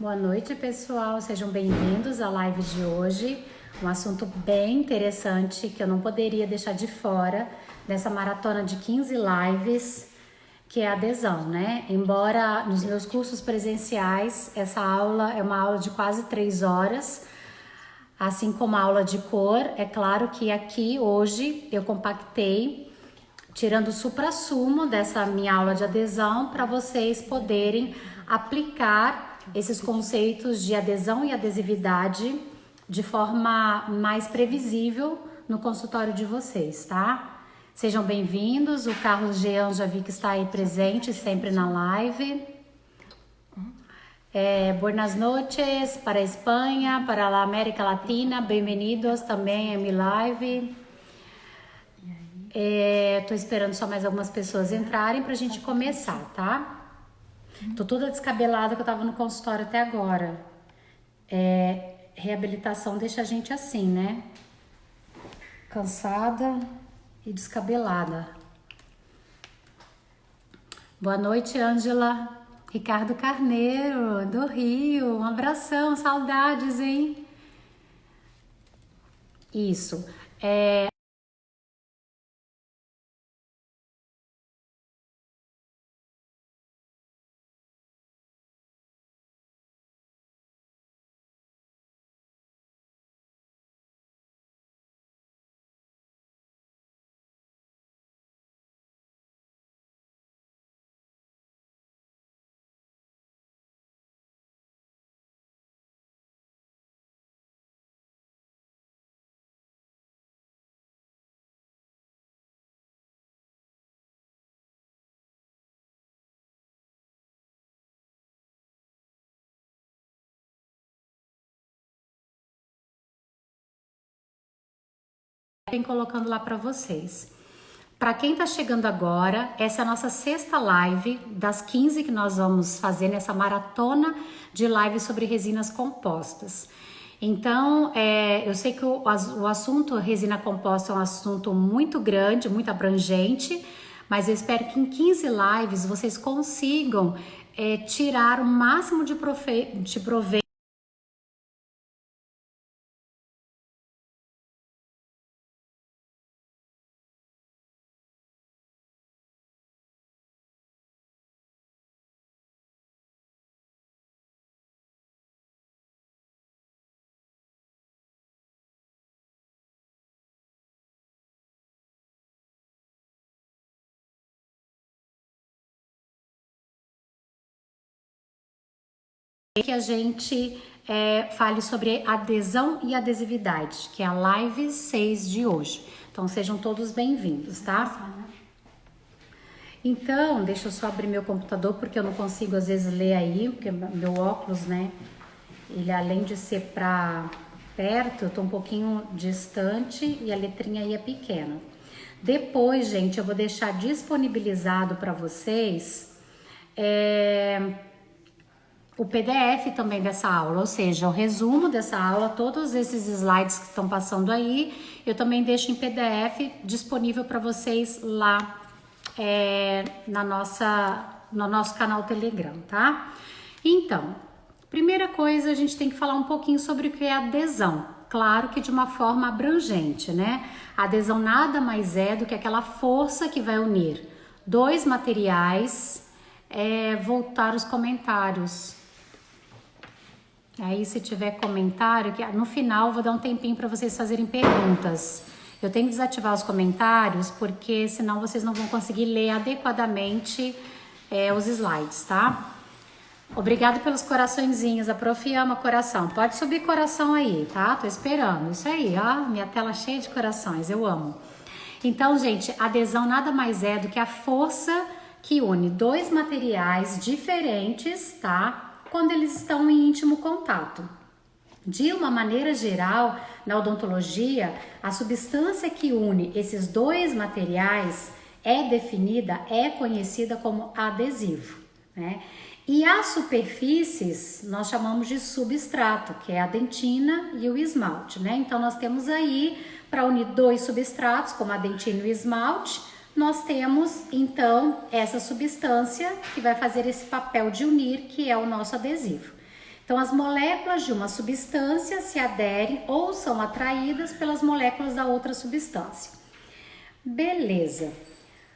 Boa noite, pessoal. Sejam bem-vindos à live de hoje. Um assunto bem interessante que eu não poderia deixar de fora dessa maratona de 15 lives, que é a adesão, né? Embora nos meus cursos presenciais, essa aula é uma aula de quase 3 horas, assim como a aula de cor. É claro que aqui, hoje, eu compactei, tirando o suprassumo dessa minha aula de adesão, para vocês poderem aplicar esses conceitos de adesão e adesividade de forma mais previsível no consultório de vocês, tá? Sejam bem-vindos. O Carlos Jean já vi que está aí presente sempre na live. Buenas noches para a Espanha, para a América Latina, bem-vindos também a mi live. Tô esperando só mais algumas pessoas entrarem pra gente começar, tá? Tô toda descabelada que eu tava no consultório até agora. Reabilitação deixa a gente assim, né? Cansada e descabelada. Boa noite, Ângela. Ricardo Carneiro, do Rio. Um abração, saudades, hein? Isso. Vem colocando lá para vocês. Para quem está chegando agora, essa é a nossa sexta live das 15 que nós vamos fazer nessa maratona de lives sobre resinas compostas. Então, eu sei que o assunto resina composta é um assunto muito grande, muito abrangente, mas eu espero que em 15 lives vocês consigam tirar o máximo de proveito. Que a gente fale sobre adesão e adesividade, que é a live 6 de hoje. Então sejam todos bem-vindos, tá? Então, deixa eu só abrir meu computador, porque eu não consigo às vezes ler aí, porque meu óculos, né, ele além de ser pra perto, eu tô um pouquinho distante e a letrinha aí é pequena. Depois, gente, eu vou deixar disponibilizado para vocês o PDF também dessa aula, ou seja, o resumo dessa aula, todos esses slides que estão passando aí, eu também deixo em PDF disponível para vocês lá no nosso canal Telegram, tá? Então, primeira coisa, a gente tem que falar um pouquinho sobre o que é adesão. Claro que de uma forma abrangente, né? A adesão nada mais é do que aquela força que vai unir dois materiais. Voltar os comentários. Aí, se tiver comentário, que no final eu vou dar um tempinho para vocês fazerem perguntas. Eu tenho que desativar os comentários, porque senão vocês não vão conseguir ler adequadamente os slides, tá? Obrigado pelos coraçõezinhos, a prof ama coração. Pode subir coração aí, tá? Tô esperando. Isso aí, ó, minha tela cheia de corações, eu amo. Então, gente, adesão nada mais é do que a força que une dois materiais diferentes, tá? Quando eles estão em íntimo contato. De uma maneira geral, na odontologia, a substância que une esses dois materiais é definida, é conhecida como adesivo, né? E as superfícies nós chamamos de substrato, que é a dentina e o esmalte, né? Então nós temos aí, para unir dois substratos, como a dentina e o esmalte, nós temos então essa substância que vai fazer esse papel de unir, que é o nosso adesivo. Então, as moléculas de uma substância se aderem ou são atraídas pelas moléculas da outra substância. Beleza.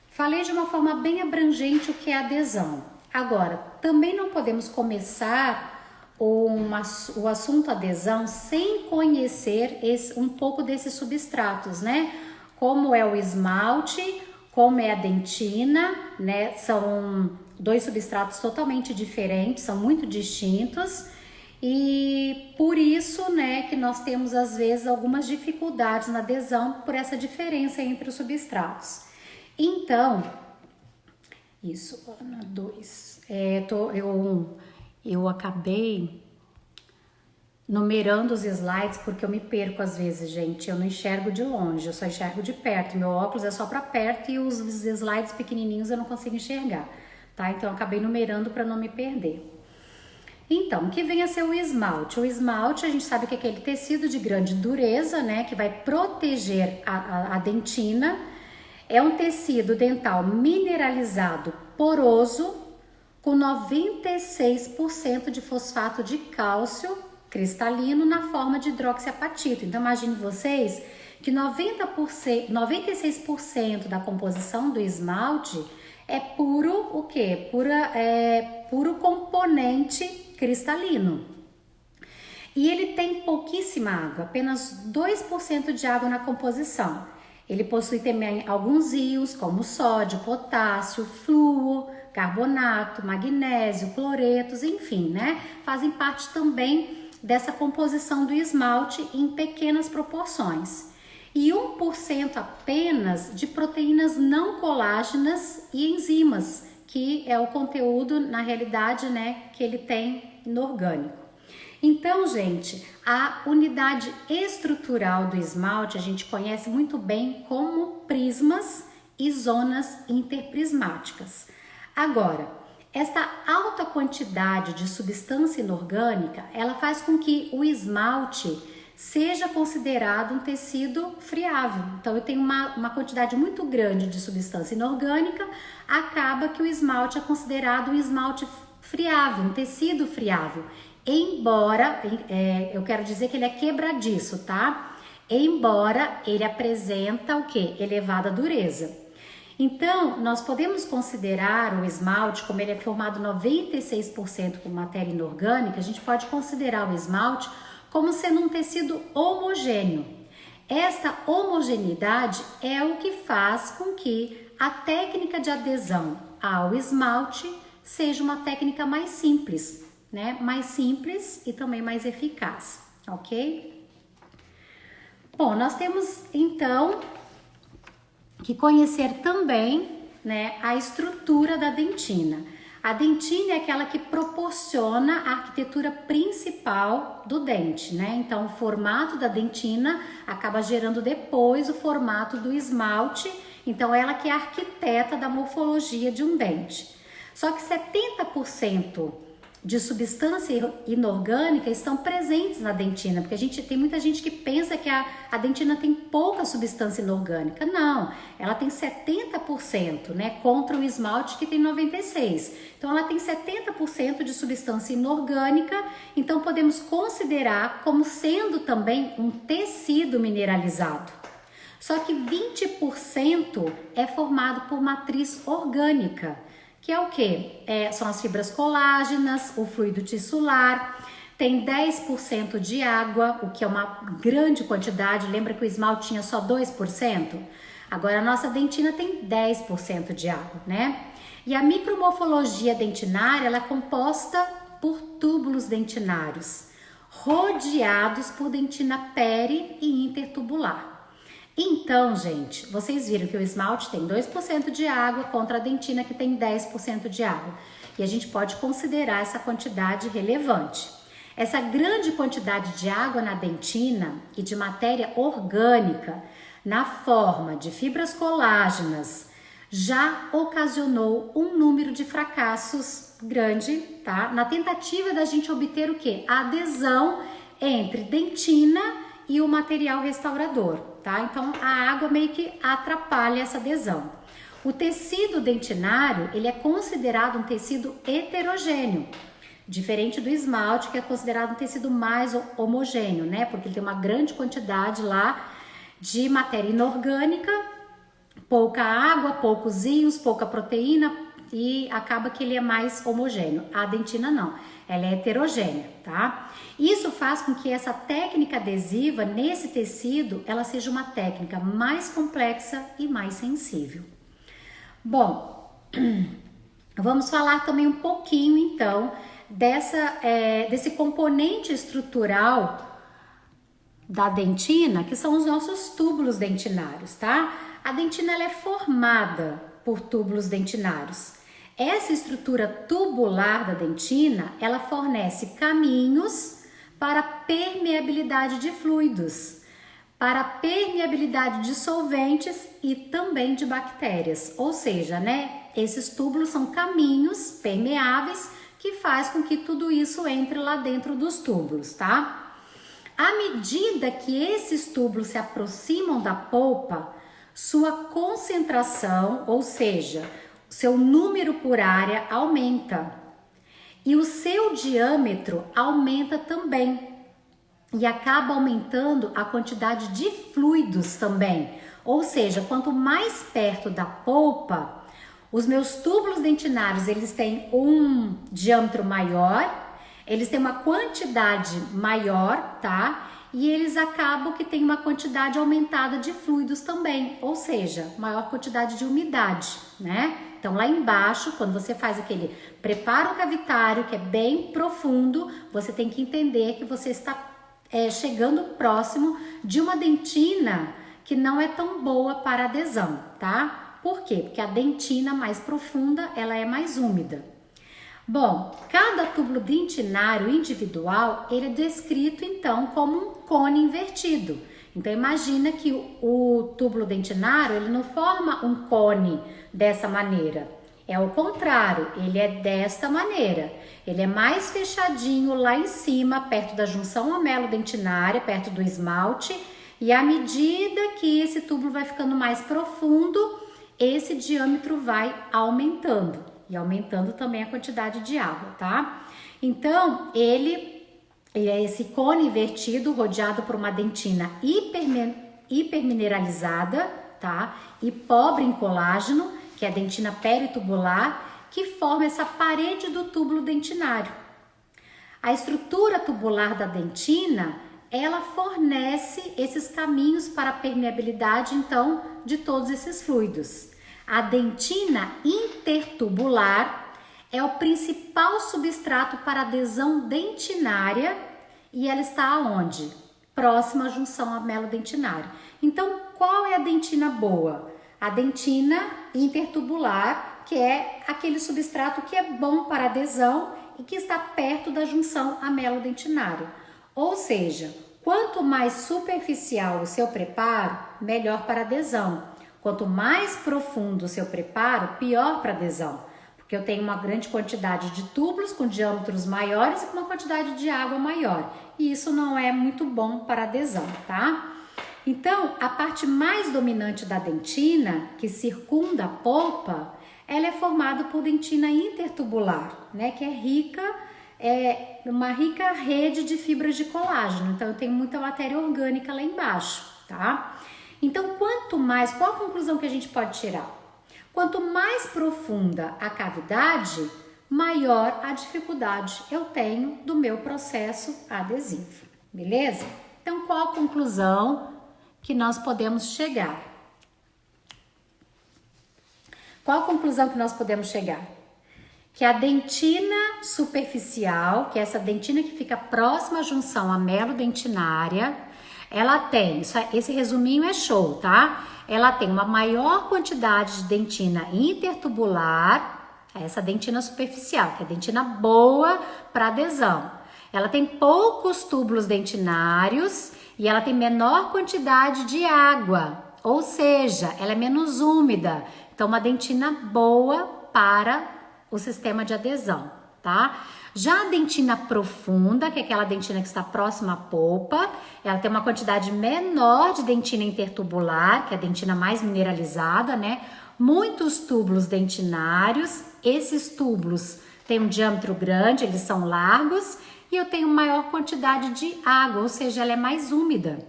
Falei de uma forma bem abrangente o que é adesão. Agora, também não podemos começar o assunto adesão sem conhecer um pouco desses substratos, né? Como é o esmalte, como é a dentina, né? São dois substratos totalmente diferentes, são muito distintos e por isso, né, que nós temos às vezes algumas dificuldades na adesão por essa diferença entre os substratos. Então, isso, Ana, 2. Eu acabei numerando os slides porque eu me perco às vezes, gente. Eu não enxergo de longe, eu só enxergo de perto. Meu óculos é só para perto e os slides pequenininhos eu não consigo enxergar, tá? Então, eu acabei numerando para não me perder. Então, o que vem a ser o esmalte? O esmalte, a gente sabe que é aquele tecido de grande dureza, né? Que vai proteger a dentina. É um tecido dental mineralizado poroso com 96% de fosfato de cálcio cristalino na forma de hidroxiapatita. Então, imagine vocês que 96% da composição do esmalte é puro o quê? Puro componente cristalino. E ele tem pouquíssima água, apenas 2% de água na composição. Ele possui também alguns íons como sódio, potássio, flúor, carbonato, magnésio, cloretos, enfim, né? Fazem parte também dessa composição do esmalte em pequenas proporções. E 1% apenas de proteínas não colágenas e enzimas, que é o conteúdo, na realidade, né, que ele tem no orgânico. Então, gente, a unidade estrutural do esmalte a gente conhece muito bem como prismas e zonas interprismáticas. Agora, esta alta quantidade de substância inorgânica, ela faz com que o esmalte seja considerado um tecido friável. Então, eu tenho uma quantidade muito grande de substância inorgânica, acaba que o esmalte é considerado um esmalte friável, um tecido friável. Embora, eu quero dizer que ele é quebradiço, tá? Embora ele apresenta o quê? Elevada dureza. Então, nós podemos considerar o esmalte, como ele é formado 96% por matéria inorgânica, a gente pode considerar o esmalte como sendo um tecido homogêneo. Esta homogeneidade é o que faz com que a técnica de adesão ao esmalte seja uma técnica mais simples, né? Mais simples e também mais eficaz, ok? Bom, nós temos então que conhecer também, né, a estrutura da dentina. A dentina é aquela que proporciona a arquitetura principal do dente, né? Então, o formato da dentina acaba gerando depois o formato do esmalte. Então, ela que é a arquiteta da morfologia de um dente. Só que 70% de substância inorgânica estão presentes na dentina, porque tem muita gente que pensa que a dentina tem pouca substância inorgânica. Não, ela tem 70%, né, contra o esmalte que tem 96%. Então, ela tem 70% de substância inorgânica, então podemos considerar como sendo também um tecido mineralizado. Só que 20% é formado por matriz orgânica, que é o quê? São as fibras colágenas, o fluido tissular, tem 10% de água, o que é uma grande quantidade. Lembra que o esmalte tinha só 2%? Agora a nossa dentina tem 10% de água, né? E a micromorfologia dentinária, ela é composta por túbulos dentinários, rodeados por dentina peri e intertubular. Então, gente, vocês viram que o esmalte tem 2% de água contra a dentina que tem 10% de água. E a gente pode considerar essa quantidade relevante. Essa grande quantidade de água na dentina e de matéria orgânica na forma de fibras colágenas já ocasionou um número de fracassos grande, tá? Na tentativa da gente obter o quê? A adesão entre dentina e o material restaurador, tá? Então, a água meio que atrapalha essa adesão. O tecido dentinário, ele é considerado um tecido heterogêneo. Diferente do esmalte, que é considerado um tecido mais homogêneo, né? Porque ele tem uma grande quantidade lá de matéria inorgânica, pouca água, poucos íons, pouca proteína e acaba que ele é mais homogêneo. A dentina não, ela é heterogênea, tá? Isso faz com que essa técnica adesiva nesse tecido, ela seja uma técnica mais complexa e mais sensível. Bom, vamos falar também um pouquinho então desse componente estrutural da dentina, que são os nossos túbulos dentinários, tá? A dentina ela é formada por túbulos dentinários. Essa estrutura tubular da dentina, ela fornece caminhos para permeabilidade de fluidos, para permeabilidade de solventes e também de bactérias. Ou seja, né, esses túbulos são caminhos permeáveis que faz com que tudo isso entre lá dentro dos túbulos, tá? À medida que esses túbulos se aproximam da polpa, sua concentração, ou seja, seu número por área aumenta e o seu diâmetro aumenta também e acaba aumentando a quantidade de fluidos também. Ou seja, quanto mais perto da polpa, os meus túbulos dentinários, eles têm um diâmetro maior, eles têm uma quantidade maior, tá? E eles acabam que tem uma quantidade aumentada de fluidos também, ou seja, maior quantidade de umidade, né? Então lá embaixo, quando você faz aquele preparo cavitário, que é bem profundo, você tem que entender que você está chegando próximo de uma dentina que não é tão boa para adesão, tá? Por quê? Porque a dentina mais profunda, ela é mais úmida. Bom, cada túbulo dentinário individual, ele é descrito então como um cone invertido. Então imagina que o túbulo dentinário, ele não forma um cone dessa maneira. É o contrário, ele é desta maneira. Ele é mais fechadinho lá em cima, perto da junção amelo-dentinária, perto do esmalte. E à medida que esse túbulo vai ficando mais profundo, esse diâmetro vai aumentando e aumentando também a quantidade de água, tá? Então, ele é esse cone invertido rodeado por uma dentina hipermineralizada, tá? E pobre em colágeno, que é a dentina peritubular, que forma essa parede do túbulo dentinário. A estrutura tubular da dentina, ela fornece esses caminhos para a permeabilidade, então, de todos esses fluidos. A dentina intertubular é o principal substrato para adesão dentinária e ela está aonde? Próxima à junção amelo-dentinária. Então, qual é a dentina boa? A dentina intertubular, que é aquele substrato que é bom para adesão e que está perto da junção amelo-dentinária. Ou seja, quanto mais superficial o seu preparo, melhor para adesão. Quanto mais profundo o seu preparo, pior para adesão. Porque eu tenho uma grande quantidade de túbulos com diâmetros maiores e com uma quantidade de água maior. E isso não é muito bom para adesão, tá? Então, a parte mais dominante da dentina, que circunda a polpa, ela é formada por dentina intertubular, né? Que é rica, uma rica rede de fibras de colágeno. Então, eu tenho muita matéria orgânica lá embaixo, tá? Então, quanto mais, qual a conclusão que a gente pode tirar? Quanto mais profunda a cavidade, maior a dificuldade eu tenho do meu processo adesivo, beleza? Então, qual a conclusão que nós podemos chegar? Qual a conclusão que nós podemos chegar? Que a dentina superficial, que é essa dentina que fica próxima à junção amelo-dentinária, ela tem, esse resuminho é show, tá? Ela tem uma maior quantidade de dentina intertubular, essa dentina superficial, que é a dentina boa para adesão. Ela tem poucos túbulos dentinários e ela tem menor quantidade de água, ou seja, ela é menos úmida. Então, uma dentina boa para o sistema de adesão, tá? Já a dentina profunda, que é aquela dentina que está próxima à polpa, ela tem uma quantidade menor de dentina intertubular, que é a dentina mais mineralizada, né? Muitos túbulos dentinários, esses túbulos tem um diâmetro grande, eles são largos, e eu tenho maior quantidade de água, ou seja, ela é mais úmida.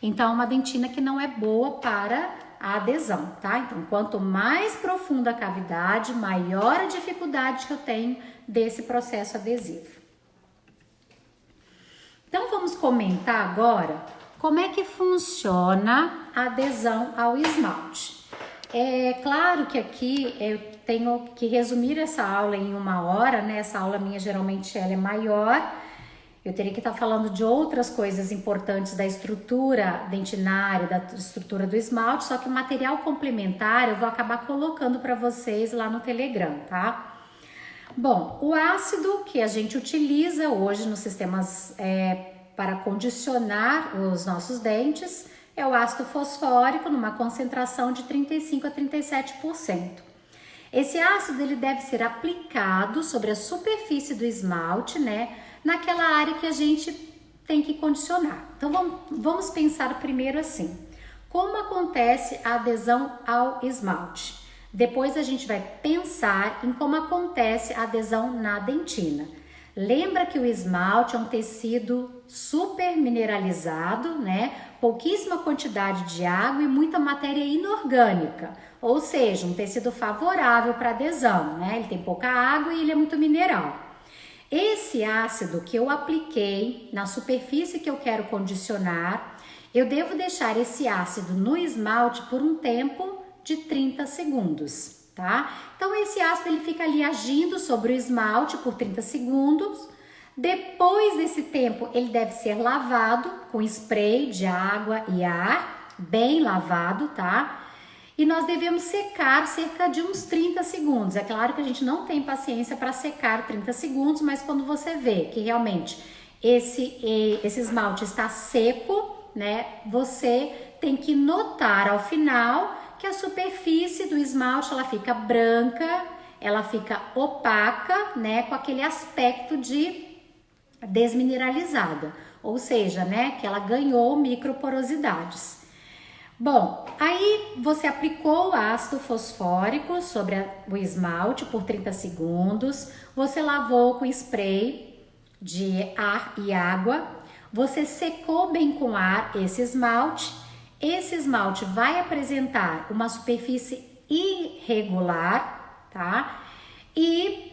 Então, é uma dentina que não é boa para a adesão, tá? Então, quanto mais profunda a cavidade, maior a dificuldade que eu tenho desse processo adesivo. Então, vamos comentar agora como é que funciona a adesão ao esmalte. É claro que aqui eu tenho que resumir essa aula em 1 hora, né? Essa aula minha geralmente ela é maior. Eu teria que estar falando de outras coisas importantes da estrutura dentinária, da estrutura do esmalte, só que o material complementar eu vou acabar colocando para vocês lá no Telegram, tá? Bom, o ácido que a gente utiliza hoje nos sistemas para condicionar os nossos dentes é o ácido fosfórico numa concentração de 35 a 37%. Esse ácido ele deve ser aplicado sobre a superfície do esmalte, né, naquela área que a gente tem que condicionar. Então vamos pensar primeiro assim, como acontece a adesão ao esmalte? Depois a gente vai pensar em como acontece a adesão na dentina. Lembra que o esmalte é um tecido super mineralizado, né? Pouquíssima quantidade de água e muita matéria inorgânica, ou seja, um tecido favorável para adesão, né? Ele tem pouca água e ele é muito mineral. Esse ácido que eu apliquei na superfície que eu quero condicionar, eu devo deixar esse ácido no esmalte por um tempo de 30 segundos, tá? Então esse ácido ele fica ali agindo sobre o esmalte por 30 segundos. Depois desse tempo ele deve ser lavado com spray de água e ar, bem lavado, tá? E nós devemos secar cerca de uns 30 segundos. É claro que a gente não tem paciência para secar 30 segundos, mas quando você vê que realmente esse esmalte está seco, né? Você tem que notar ao final que a superfície do esmalte ela fica branca, ela fica opaca, né? Com aquele aspecto de desmineralizada, ou seja, né? Que ela ganhou microporosidades. Bom, aí você aplicou o ácido fosfórico sobre o esmalte por 30 segundos, você lavou com spray de ar e água, você secou bem com ar esse esmalte vai apresentar uma superfície irregular, tá? E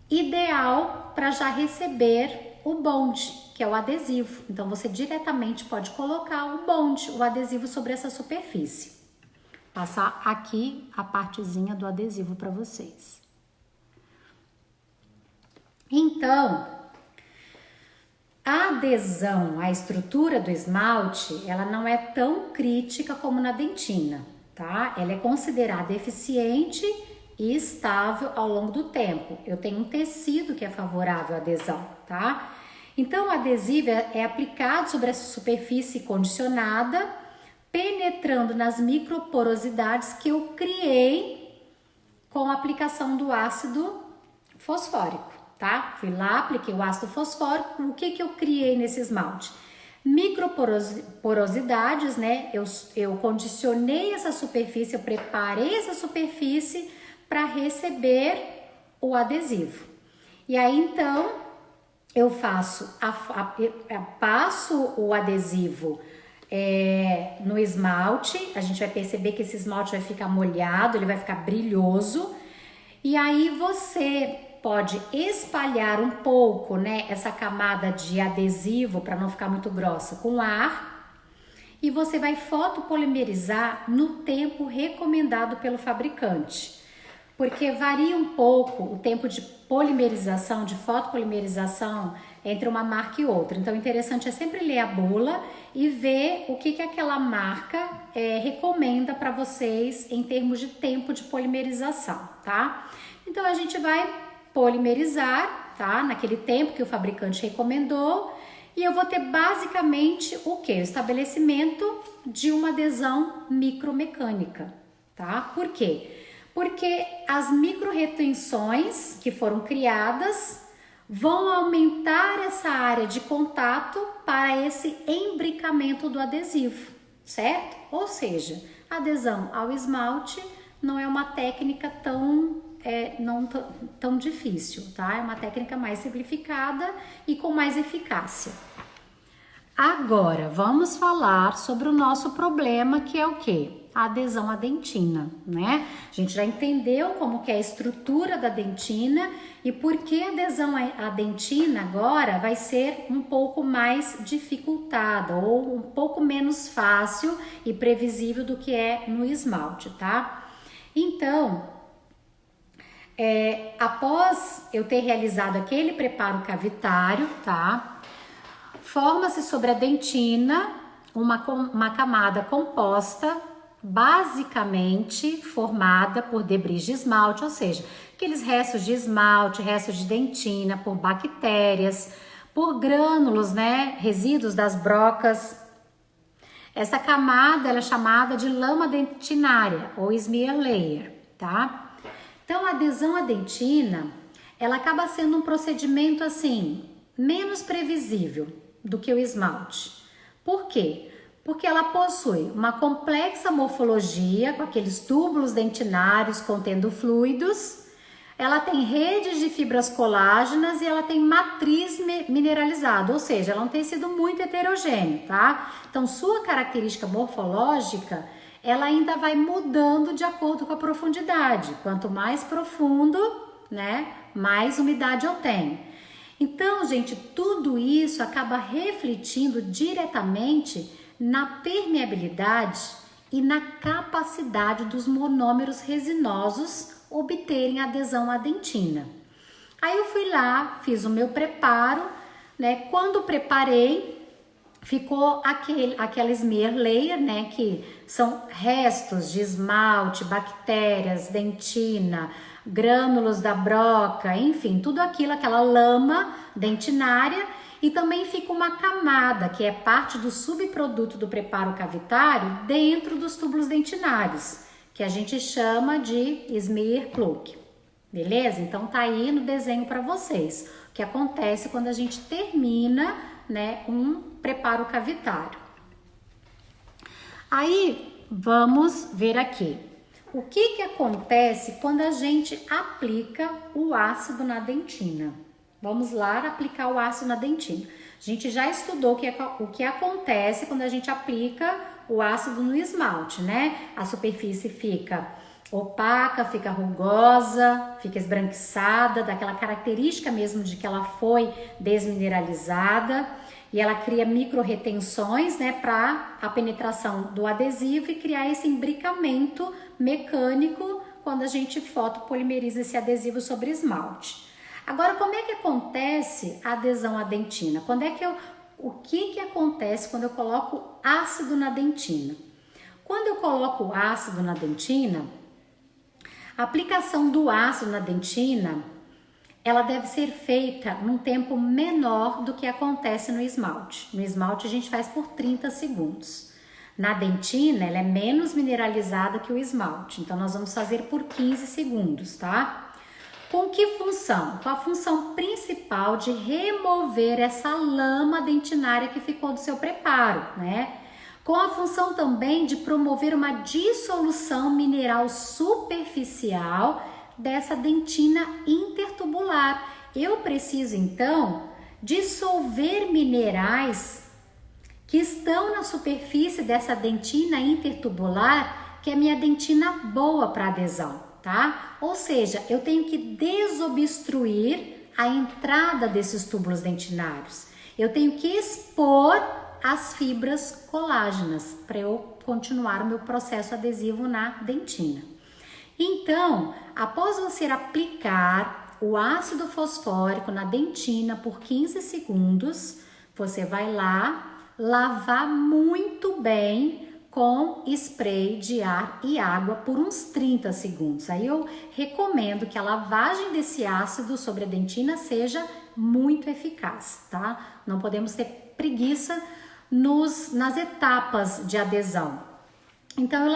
ideal para já receber o bonde, que é o adesivo. Então, você diretamente pode colocar o bonde, o adesivo sobre essa superfície. Passar aqui a partezinha do adesivo para vocês. Então, a adesão à estrutura do esmalte, ela não é tão crítica como na dentina, tá? Ela é considerada eficiente e estável ao longo do tempo. Eu tenho um tecido que é favorável à adesão, tá? Então, o adesivo é aplicado sobre essa superfície condicionada, penetrando nas microporosidades que eu criei com a aplicação do ácido fosfórico, tá? Fui lá, apliquei o ácido fosfórico, o que eu criei nesse esmalte? Microporosidades, né? Eu condicionei essa superfície, eu preparei essa superfície para receber o adesivo. E aí, então, eu passo o adesivo no esmalte, a gente vai perceber que esse esmalte vai ficar molhado, ele vai ficar brilhoso, e aí você pode espalhar um pouco, né, essa camada de adesivo para não ficar muito grossa com ar, e você vai fotopolimerizar no tempo recomendado pelo fabricante. Porque varia um pouco o tempo de polimerização, de fotopolimerização entre uma marca e outra. Então, o interessante é sempre ler a bula e ver o que aquela marca recomenda para vocês em termos de tempo de polimerização, tá? Então, a gente vai polimerizar, tá? Naquele tempo que o fabricante recomendou. E eu vou ter basicamente o quê? O estabelecimento de uma adesão micromecânica, tá? Por quê? Porque as micro-retenções que foram criadas vão aumentar essa área de contato para esse embricamento do adesivo, certo? Ou seja, a adesão ao esmalte não é uma técnica tão não tão difícil, tá? É uma técnica mais simplificada e com mais eficácia. Agora, vamos falar sobre o nosso problema, que é o quê? A adesão à dentina, né? A gente já entendeu como que é a estrutura da dentina e por que a adesão à dentina agora vai ser um pouco mais dificultada ou um pouco menos fácil e previsível do que é no esmalte, tá? Então, após eu ter realizado aquele preparo cavitário, tá? Forma-se sobre a dentina uma camada composta, basicamente formada por debris de esmalte, ou seja, aqueles restos de esmalte, restos de dentina, por bactérias, por grânulos, né, resíduos das brocas. Essa camada ela é chamada de lama dentinária ou smear layer, tá? Então, a adesão à dentina, ela acaba sendo um procedimento assim, menos previsível do que o esmalte. Por quê? Porque ela possui uma complexa morfologia, com aqueles túbulos dentinários contendo fluidos, ela tem redes de fibras colágenas e ela tem matriz mineralizada, ou seja, ela é um tecido muito heterogêneo, tá? Então, sua característica morfológica, ela ainda vai mudando de acordo com a profundidade. Quanto mais profundo, né, mais umidade eu tenho. Então, gente, tudo isso acaba refletindo diretamente na permeabilidade e na capacidade dos monômeros resinosos obterem adesão à dentina. Aí eu fui lá, fiz o meu preparo, né? Quando preparei, ficou aquela smear layer, né? Que são restos de esmalte, bactérias, dentina, grânulos da broca, enfim, tudo aquilo, aquela lama dentinária, e também fica uma camada, que é parte do subproduto do preparo cavitário, dentro dos túbulos dentinários, que a gente chama de smear plug, beleza? Então tá aí no desenho para vocês, o que acontece quando a gente termina, né, um preparo cavitário. Aí, vamos ver aqui. O que acontece quando a gente aplica o ácido na dentina? Vamos lá aplicar o ácido na dentina. A gente já estudou o que acontece quando a gente aplica o ácido no esmalte, né? A superfície fica opaca, fica rugosa, fica esbranquiçada, daquela característica mesmo de que ela foi desmineralizada. E ela cria micro retenções, né, para a penetração do adesivo e criar esse imbricamento mecânico quando a gente fotopolimeriza esse adesivo sobre esmalte. Agora, como é que acontece a adesão à dentina? O que acontece quando eu coloco ácido na dentina? Quando eu coloco ácido na dentina, a aplicação do ácido na dentina, ela deve ser feita num tempo menor do que acontece no esmalte. No esmalte a gente faz por 30 segundos. Na dentina, ela é menos mineralizada que o esmalte, então nós vamos fazer por 15 segundos, tá? Com que função? Com a função principal de remover essa lama dentinária que ficou do seu preparo, né? Com a função também de promover uma dissolução mineral superficial dessa dentina intertubular. Eu preciso então dissolver minerais que estão na superfície dessa dentina intertubular, que é a minha dentina boa para adesão, tá? Ou seja, eu tenho que desobstruir a entrada desses túbulos dentinários. Eu tenho que expor as fibras colágenas para eu continuar o meu processo adesivo na dentina. Então, após você aplicar o ácido fosfórico na dentina por 15 segundos, você vai lá lavar muito bem com spray de ar e água por uns 30 segundos. Aí eu recomendo que a lavagem desse ácido sobre a dentina seja muito eficaz, tá? Não podemos ter preguiça nas etapas de adesão. Então eu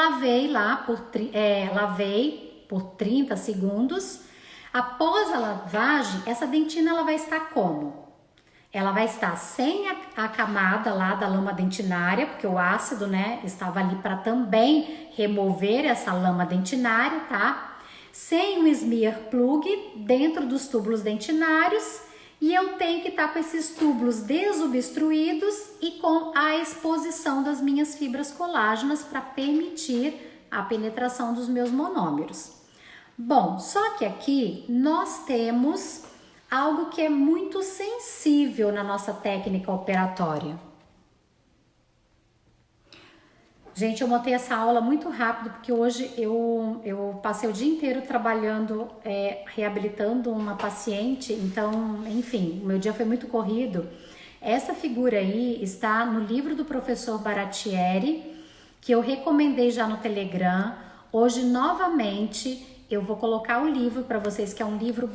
lavei por 30 segundos. Após a lavagem, essa dentina ela vai estar como? Ela vai estar sem a camada lá da lama dentinária, porque o ácido, né, estava ali para também remover essa lama dentinária, tá? sem o smear plug dentro dos túbulos dentinários, e eu tenho que estar com esses túbulos desobstruídos e com a exposição das minhas fibras colágenas para permitir a penetração dos meus monômeros. Bom, só que aqui nós temos algo que é muito sensível na nossa técnica operatória. Gente, eu montei essa aula muito rápido porque hoje eu passei o dia inteiro trabalhando, reabilitando uma paciente, então, enfim, o meu dia foi muito corrido. Essa figura aí está no livro do professor Baratieri, que eu recomendei já no Telegram. Hoje, novamente, eu vou colocar o livro para vocês, que é um livro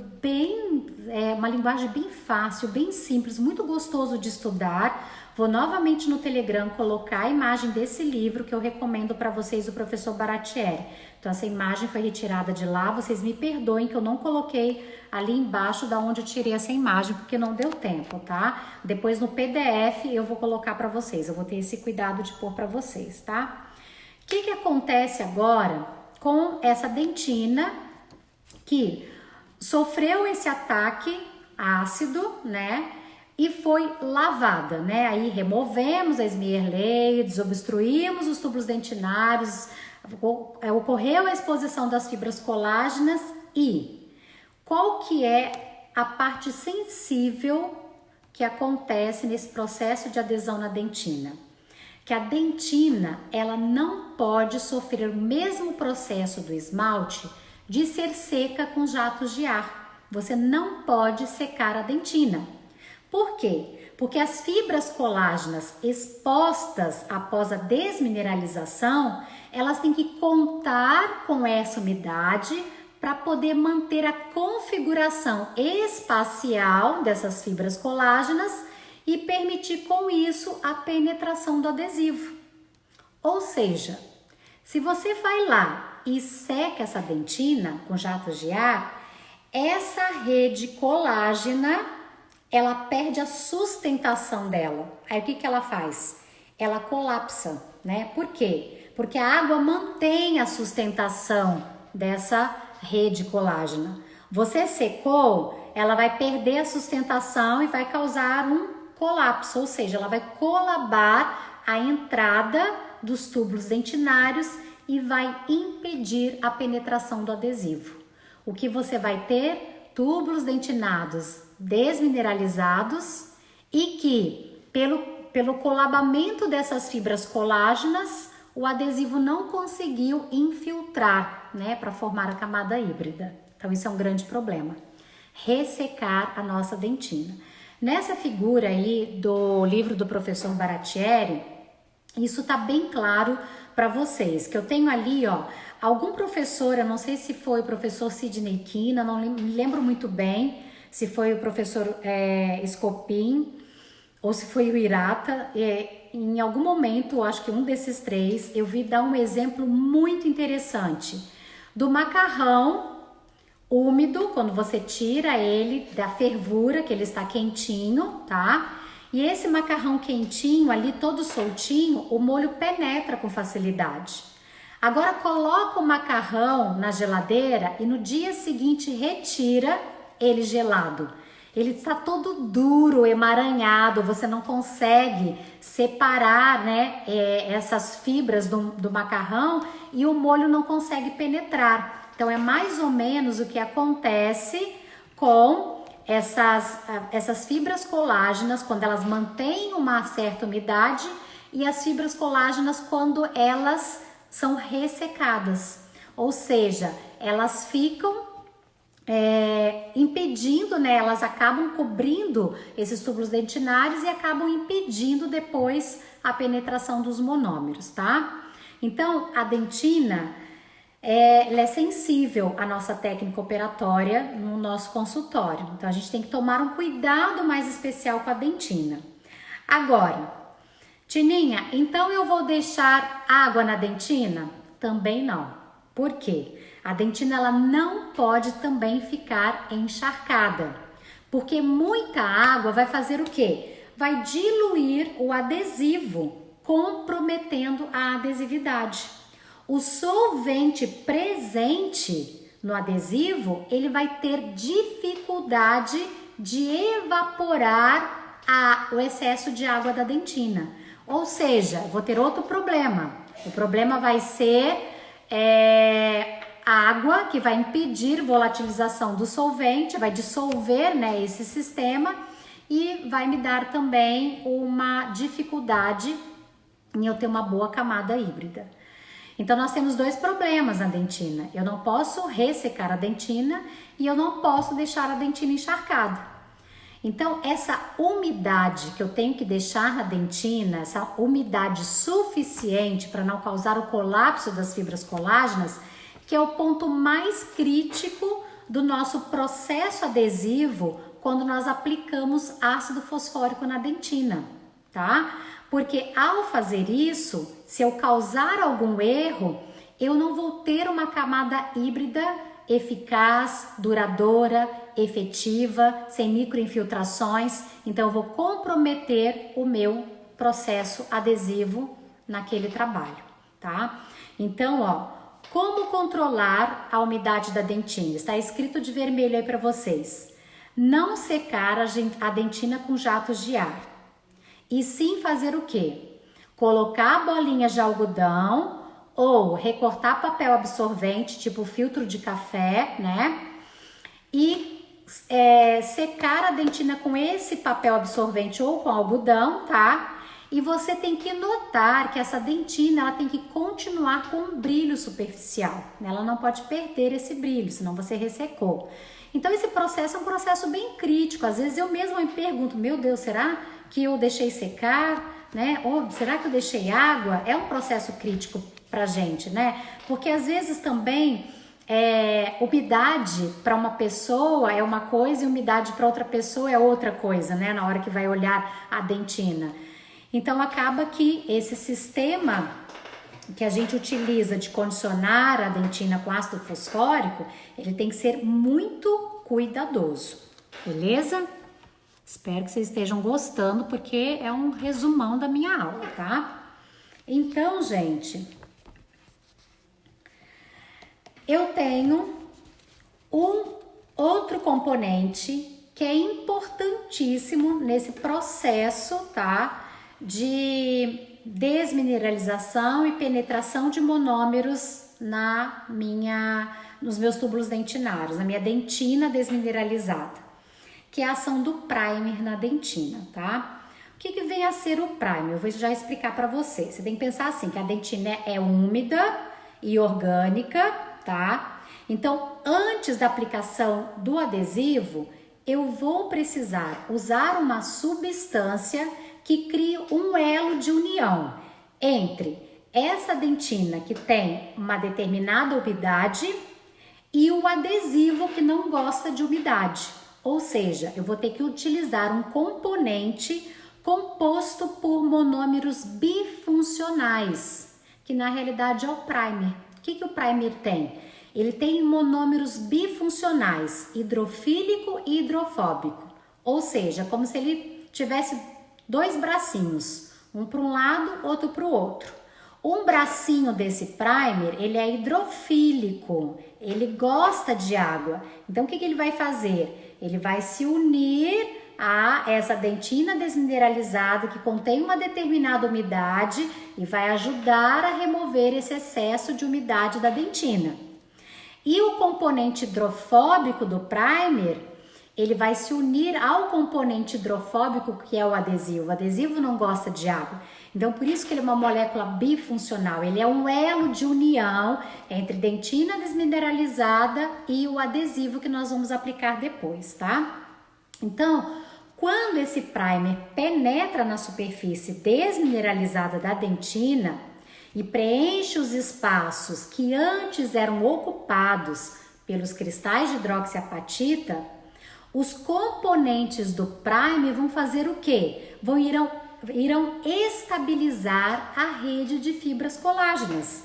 uma linguagem bem fácil, bem simples, muito gostoso de estudar. Vou novamente no Telegram colocar a imagem desse livro que eu recomendo para vocês, do professor Baratieri. Então, essa imagem foi retirada de lá. Vocês me perdoem que eu não coloquei ali embaixo da onde eu tirei essa imagem, porque não deu tempo, tá? Depois no PDF eu vou colocar para vocês. Eu vou ter esse cuidado de pôr para vocês, tá? O que acontece agora com essa dentina que sofreu esse ataque ácido, né? E foi lavada, né? Aí removemos a smear layer, desobstruímos os túbulos dentinários, ocorreu a exposição das fibras colágenas. E qual que é a parte sensível que acontece nesse processo de adesão na dentina? Que a dentina, ela não pode sofrer o mesmo processo do esmalte de ser seca com jatos de ar. Você não pode secar a dentina. Por quê? Porque as fibras colágenas expostas após a desmineralização, elas têm que contar com essa umidade para poder manter a configuração espacial dessas fibras colágenas e permitir com isso a penetração do adesivo. Ou seja, se você vai lá e seca essa dentina com jatos de ar, essa rede colágena, ela perde a sustentação dela. Aí o que ela faz? Ela colapsa, né? Por quê? Porque a água mantém a sustentação dessa rede colágena. Você secou, ela vai perder a sustentação e vai causar um colapso, ou seja, ela vai colabar a entrada dos túbulos dentinários e vai impedir a penetração do adesivo. O que você vai ter? Túbulos dentinados desmineralizados e que, pelo colabamento dessas fibras colágenas, o adesivo não conseguiu infiltrar, né, para formar a camada híbrida. Então, isso é um grande problema. Ressecar a nossa dentina. Nessa figura aí do livro do professor Baratieri, isso tá bem claro para vocês, que eu tenho ali, ó, algum professor, eu não sei se foi o professor Sidney Kina, não me lembro muito bem, se foi o professor Scopin ou se foi o Hirata, em algum momento, acho que um desses três, eu vi dar um exemplo muito interessante do macarrão úmido, quando você tira ele da fervura, que ele está quentinho, tá? E esse macarrão quentinho ali, todo soltinho, o molho penetra com facilidade. Agora coloca o macarrão na geladeira e no dia seguinte retira ele gelado. Ele está todo duro, emaranhado, você não consegue separar, né, essas fibras do macarrão e o molho não consegue penetrar. Então é mais ou menos o que acontece com essas fibras colágenas quando elas mantêm uma certa umidade e as fibras colágenas quando elas são ressecadas. Ou seja, elas ficam impedindo, né? Elas acabam cobrindo esses túbulos dentinários e acabam impedindo depois a penetração dos monômeros, tá? Então, a dentina, ela é sensível à nossa técnica operatória no nosso consultório. Então, a gente tem que tomar um cuidado mais especial com a dentina. Agora, Tininha, então eu vou deixar água na dentina? Também não. Por quê? A dentina ela não pode também ficar encharcada, porque muita água vai fazer o quê? Vai diluir o adesivo, comprometendo a adesividade. O solvente presente no adesivo, ele vai ter dificuldade de evaporar o excesso de água da dentina. Ou seja, vou ter outro problema. O problema vai ser água, que vai impedir volatilização do solvente, vai dissolver, né, esse sistema e vai me dar também uma dificuldade em eu ter uma boa camada híbrida. Então nós temos dois problemas na dentina. Eu não posso ressecar a dentina e eu não posso deixar a dentina encharcada. Então essa umidade que eu tenho que deixar na dentina, essa umidade suficiente para não causar o colapso das fibras colágenas, que é o ponto mais crítico do nosso processo adesivo quando nós aplicamos ácido fosfórico na dentina, tá? Porque ao fazer isso, se eu causar algum erro, eu não vou ter uma camada híbrida eficaz, duradoura, efetiva, sem microinfiltrações. Então eu vou comprometer o meu processo adesivo naquele trabalho, tá? Então, ó, como controlar a umidade da dentina? Está escrito de vermelho aí para vocês. Não secar a dentina com jatos de ar. E sim fazer o quê? Colocar bolinhas de algodão ou recortar papel absorvente, tipo filtro de café, né? E secar a dentina com esse papel absorvente ou com algodão, tá? E você tem que notar que essa dentina, ela tem que continuar com um brilho superficial. Ela não pode perder esse brilho, senão você ressecou. Então esse processo é um processo bem crítico. Às vezes eu mesma me pergunto, meu Deus, será que eu deixei secar, né? Ou será que eu deixei água? É um processo crítico pra gente, né? Porque às vezes também umidade para uma pessoa é uma coisa e umidade para outra pessoa é outra coisa, né? Na hora que vai olhar a dentina. Então acaba que esse sistema que a gente utiliza de condicionar a dentina com ácido fosfórico, ele tem que ser muito cuidadoso, beleza? Espero que vocês estejam gostando, porque é um resumão da minha aula, tá? Então, gente, eu tenho um outro componente que é importantíssimo nesse processo, tá? De desmineralização e penetração de monômeros nos meus túbulos dentinários, na minha dentina desmineralizada, que é a ação do primer na dentina, tá? O que vem a ser o primer? Eu vou já explicar para você. Você tem que pensar assim, que a dentina é úmida e orgânica, tá? Então, antes da aplicação do adesivo, eu vou precisar usar uma substância que crie um elo de união entre essa dentina que tem uma determinada umidade e o adesivo que não gosta de umidade. Ou seja, eu vou ter que utilizar um componente composto por monômeros bifuncionais, que na realidade é o primer. O que o primer tem? Ele tem monômeros bifuncionais, hidrofílico e hidrofóbico. Ou seja, como se ele tivesse dois bracinhos, um para um lado, outro para o outro. Um bracinho desse primer, ele é hidrofílico, ele gosta de água. Então, o que ele vai fazer? Ele vai se unir a essa dentina desmineralizada que contém uma determinada umidade e vai ajudar a remover esse excesso de umidade da dentina. E o componente hidrofóbico do primer, ele vai se unir ao componente hidrofóbico que é o adesivo. O adesivo não gosta de água. Então, por isso que ele é uma molécula bifuncional. Ele é um elo de união entre dentina desmineralizada e o adesivo que nós vamos aplicar depois, tá? Então, quando esse primer penetra na superfície desmineralizada da dentina e preenche os espaços que antes eram ocupados pelos cristais de hidroxiapatita, os componentes do primer vão fazer o quê? Irão estabilizar a rede de fibras colágenas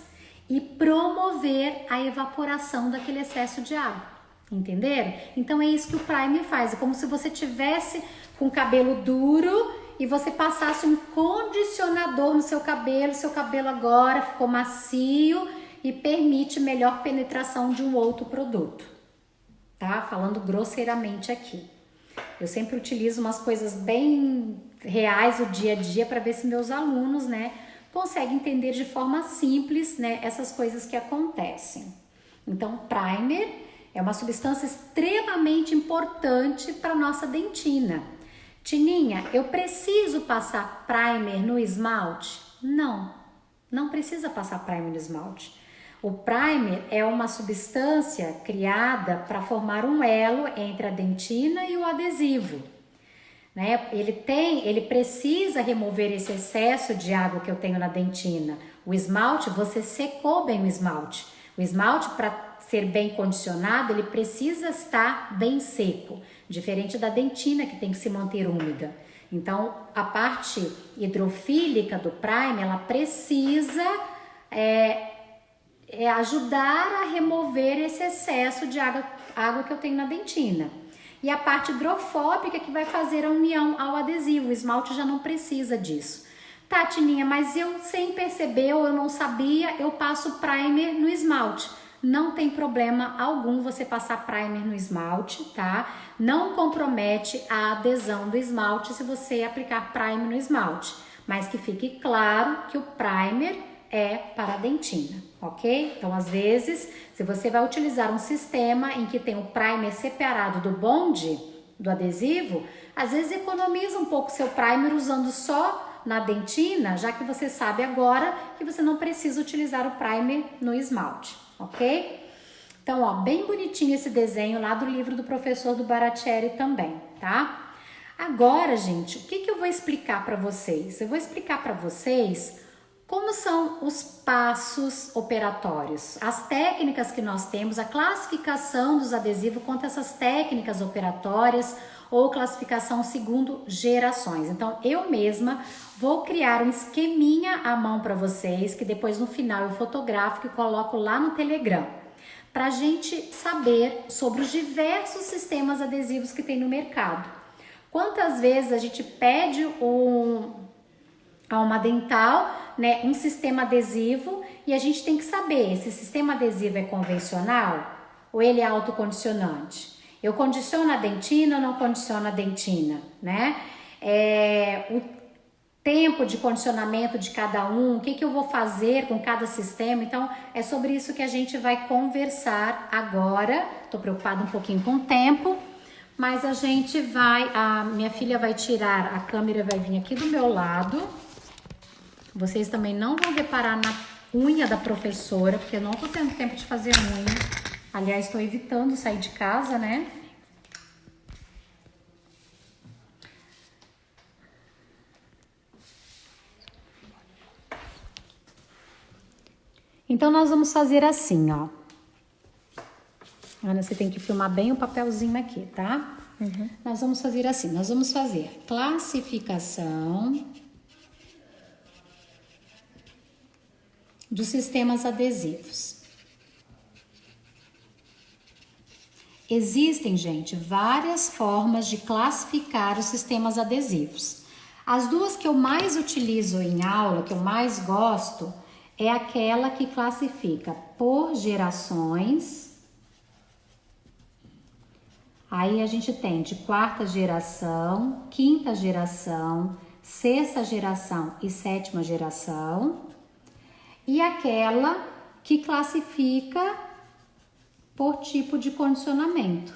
e promover a evaporação daquele excesso de água. Entenderam? Então é isso que o primer faz. É como se você tivesse com o cabelo duro e você passasse um condicionador no seu cabelo. Seu cabelo agora ficou macio e permite melhor penetração de um outro produto, tá? Falando grosseiramente aqui. Eu sempre utilizo umas coisas bem reais o dia a dia para ver se meus alunos, né, conseguem entender de forma simples, né, essas coisas que acontecem. Então, primer é uma substância extremamente importante para nossa dentina. Tininha, eu preciso passar primer no esmalte? Não, não precisa passar primer no esmalte. O primer é uma substância criada para formar um elo entre a dentina e o adesivo, né? Ele precisa remover esse excesso de água que eu tenho na dentina. O esmalte, você secou bem o esmalte. O esmalte, para ser bem condicionado, ele precisa estar bem seco, diferente da dentina que tem que se manter úmida. Então, a parte hidrofílica do primer, ela precisa ajudar a remover esse excesso de água que eu tenho na dentina. E a parte hidrofóbica que vai fazer a união ao adesivo. O esmalte já não precisa disso. Tá, Tininha, mas eu sem perceber ou eu não sabia, eu passo primer no esmalte. Não tem problema algum você passar primer no esmalte, tá? Não compromete a adesão do esmalte se você aplicar primer no esmalte. Mas que fique claro que o primer é para a dentina, ok? Então, às vezes, se você vai utilizar um sistema em que tem o primer separado do bonde, do adesivo, às vezes economiza um pouco seu primer usando só na dentina, já que você sabe agora que você não precisa utilizar o primer no esmalte, ok? Então, ó, bem bonitinho esse desenho lá do livro do professor do Baratieri também, tá? Agora, gente, o que eu vou explicar para vocês? Eu vou explicar para vocês como são os passos operatórios, as técnicas que nós temos, a classificação dos adesivos quanto a essas técnicas operatórias ou classificação segundo gerações. Então, eu mesma vou criar um esqueminha à mão para vocês, que depois no final eu fotografo e coloco lá no Telegram, para a gente saber sobre os diversos sistemas adesivos que tem no mercado. Quantas vezes a gente pede a uma dental, né, um sistema adesivo e a gente tem que saber, esse sistema adesivo é convencional ou ele é autocondicionante? Eu condiciono a dentina ou não condiciono a dentina, né? O tempo de condicionamento de cada um, o que eu vou fazer com cada sistema. Então, é sobre isso que a gente vai conversar agora. Tô preocupada um pouquinho com o tempo, mas a minha filha vai tirar, a câmera vai vir aqui do meu lado. Vocês também não vão reparar na unha da professora, porque eu não tô tendo tempo de fazer unha. Aliás, estou evitando sair de casa, né? Então, nós vamos fazer assim, ó. Ana, você tem que filmar bem o papelzinho aqui, tá? Uhum. Nós vamos fazer assim, nós vamos fazer classificação dos sistemas adesivos. Existem, gente, várias formas de classificar os sistemas adesivos. As duas que eu mais utilizo em aula, que eu mais gosto, é aquela que classifica por gerações. Aí a gente tem de quarta geração, quinta geração, sexta geração e sétima geração. E aquela que classifica por tipo de condicionamento.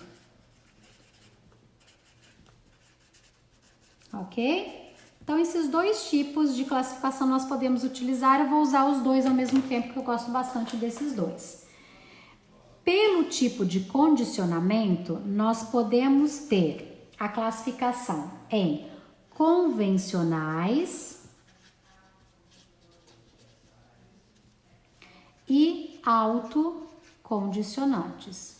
Ok? Então, esses dois tipos de classificação nós podemos utilizar. Eu vou usar os dois ao mesmo tempo, porque eu gosto bastante desses dois. Pelo tipo de condicionamento, nós podemos ter a classificação em convencionais e autocondicionantes.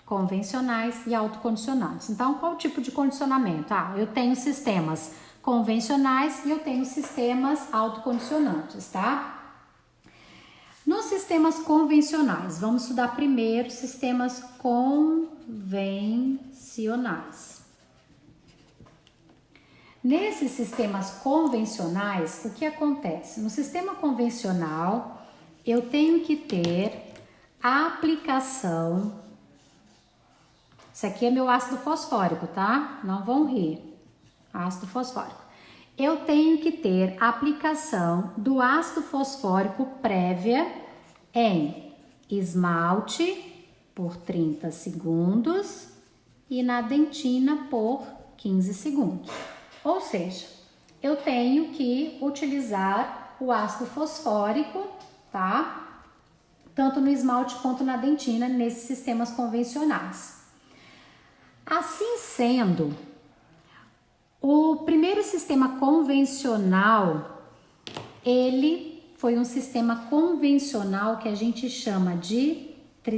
Convencionais e autocondicionantes. Então, qual tipo de condicionamento? Eu tenho sistemas convencionais e eu tenho sistemas autocondicionantes, tá? Nos sistemas convencionais, vamos estudar primeiro sistemas convencionais. Nesses sistemas convencionais, o que acontece? No sistema convencional, eu tenho que ter a aplicação. Isso aqui é meu ácido fosfórico, tá? Não vão rir. Ácido fosfórico. Eu tenho que ter a aplicação do ácido fosfórico prévia em esmalte por 30 segundos e na dentina por 15 segundos. Ou seja, eu tenho que utilizar o ácido fosfórico, tá? Tanto no esmalte quanto na dentina, nesses sistemas convencionais. Assim sendo, o primeiro sistema convencional, ele foi um sistema convencional que a gente chama de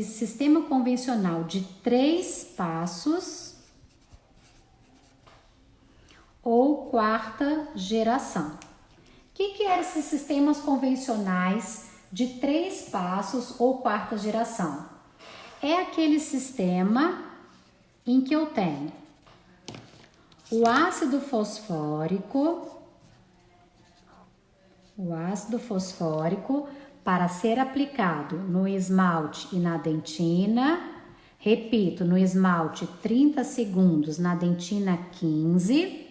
sistema convencional de 3 passos ou quarta geração. O que eram esses sistemas convencionais de 3 passos ou quarta geração? É aquele sistema em que eu tenho o ácido fosfórico para ser aplicado no esmalte e na dentina. Repito, no esmalte 30 segundos, na dentina 15.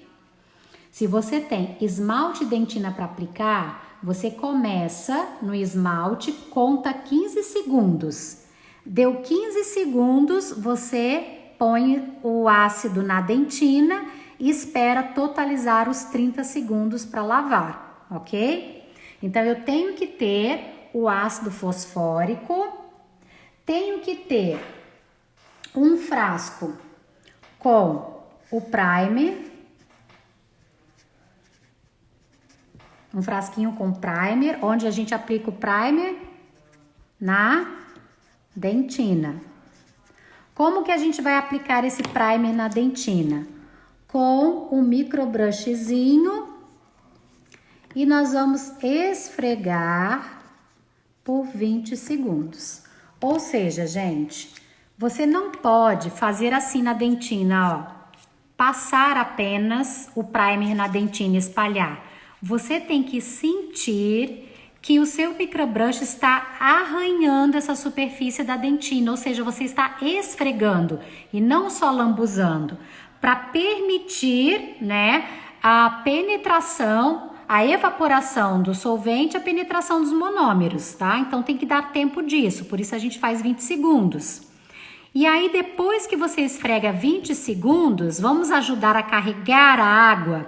Se você tem esmalte e dentina para aplicar, você começa no esmalte, conta 15 segundos. Deu 15 segundos, você põe o ácido na dentina e espera totalizar os 30 segundos para lavar, ok? Então, eu tenho que ter o ácido fosfórico, tenho que ter um frasco com o primer, um frasquinho com primer, onde a gente aplica o primer na dentina. Como que a gente vai aplicar esse primer na dentina? Com um microbrushzinho e nós vamos esfregar por 20 segundos. Ou seja, gente, você não pode fazer assim na dentina, ó, passar apenas o primer na dentina e espalhar. Você tem que sentir que o seu microbrush está arranhando essa superfície da dentina, ou seja, você está esfregando e não só lambuzando, para permitir, né, a penetração, a evaporação do solvente, a penetração dos monômeros, tá? Então tem que dar tempo disso, por isso a gente faz 20 segundos. E aí depois que você esfrega 20 segundos, vamos ajudar a carregar a água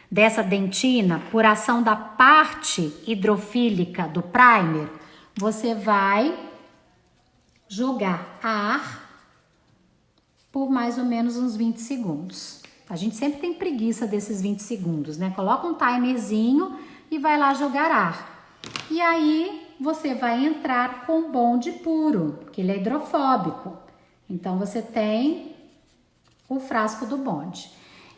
dessa dentina por ação da parte hidrofílica do primer. Você vai jogar ar por mais ou menos uns 20 segundos. A gente sempre tem preguiça desses 20 segundos, né? Coloca um timerzinho e vai lá jogar ar. E aí você vai entrar com bonde puro, porque ele é hidrofóbico. Então você tem o frasco do bonde.